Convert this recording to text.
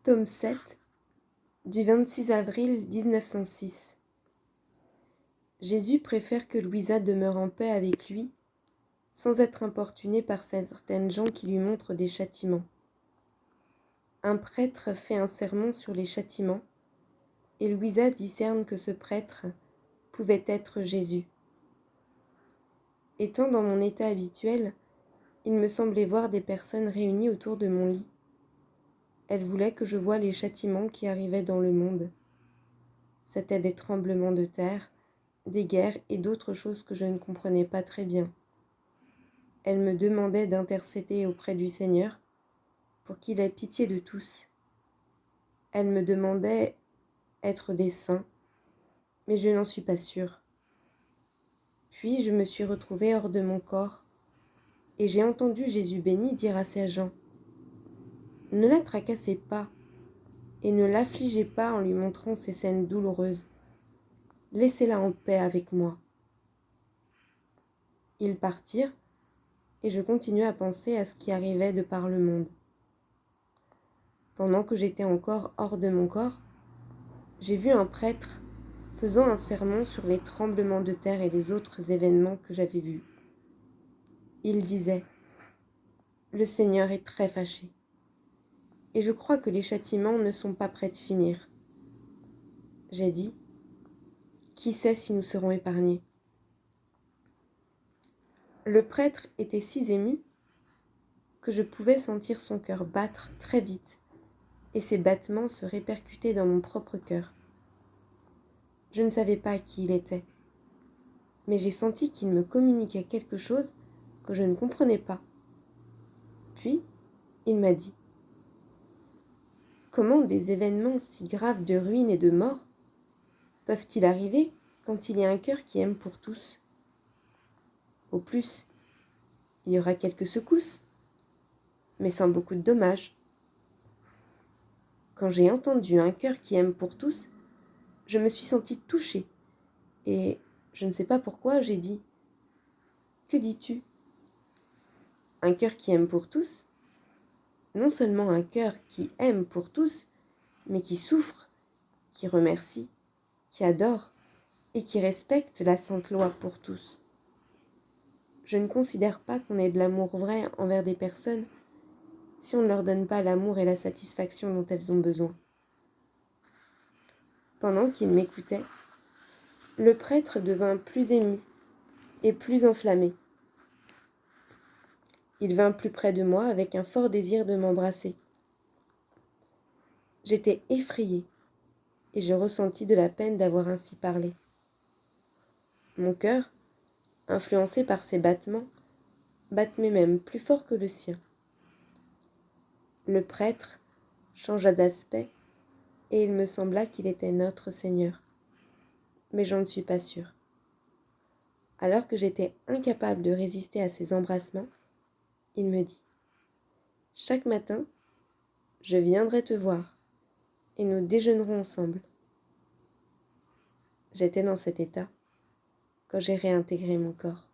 Tome 7, du 26 avril 1906. Jésus préfère que Louisa demeure en paix avec lui, sans être importunée par certaines gens qui lui montrent des châtiments. Un prêtre fait un sermon sur les châtiments, et Louisa discerne que ce prêtre pouvait être Jésus. Étant dans mon état habituel, il me semblait voir des personnes réunies autour de mon lit. Elle voulait que je voie les châtiments qui arrivaient dans le monde. C'étaient des tremblements de terre, des guerres et d'autres choses que je ne comprenais pas très bien. Elle me demandait d'intercéder auprès du Seigneur pour qu'il ait pitié de tous. Elle me demandait être des saints, mais je n'en suis pas sûre. Puis je me suis retrouvée hors de mon corps, et j'ai entendu Jésus béni dire à ces gens : « Ne la tracassez pas, et ne l'affligez pas en lui montrant ces scènes douloureuses. Laissez-la en paix avec moi. » Ils partirent, et je continuai à penser à ce qui arrivait de par le monde. Pendant que j'étais encore hors de mon corps, j'ai vu un prêtre faisant un sermon sur les tremblements de terre et les autres événements que j'avais vus. Il disait : « Le Seigneur est très fâché, et je crois que les châtiments ne sont pas près de finir. » J'ai dit : « Qui sait si nous serons épargnés ? » Le prêtre était si ému que je pouvais sentir son cœur battre très vite, et ces battements se répercutaient dans mon propre cœur. Je ne savais pas qui il était, mais j'ai senti qu'il me communiquait quelque chose que je ne comprenais pas. Puis, il m'a dit : « Comment des événements si graves de ruine et de mort peuvent-ils arriver quand il y a un cœur qui aime pour tous ? Au plus, il y aura quelques secousses, mais sans beaucoup de dommages. » Quand j'ai entendu un cœur qui aime pour tous, je me suis sentie touchée, et je ne sais pas pourquoi j'ai dit : « Que dis-tu ? Un cœur qui aime pour tous ? Non seulement un cœur qui aime pour tous, mais qui souffre, qui remercie, qui adore et qui respecte la sainte loi pour tous. Je ne considère pas qu'on ait de l'amour vrai envers des personnes si on ne leur donne pas l'amour et la satisfaction dont elles ont besoin. » Pendant qu'il m'écoutait, le prêtre devint plus ému et plus enflammé. Il vint plus près de moi avec un fort désir de m'embrasser. J'étais effrayée et je ressentis de la peine d'avoir ainsi parlé. Mon cœur, influencé par ces battements, battait même plus fort que le sien. Le prêtre changea d'aspect et il me sembla qu'il était notre Seigneur. Mais j'en ne suis pas sûre. Alors que j'étais incapable de résister à ses embrassements, il me dit : « Chaque matin, je viendrai te voir et nous déjeunerons ensemble. » J'étais dans cet état quand j'ai réintégré mon corps.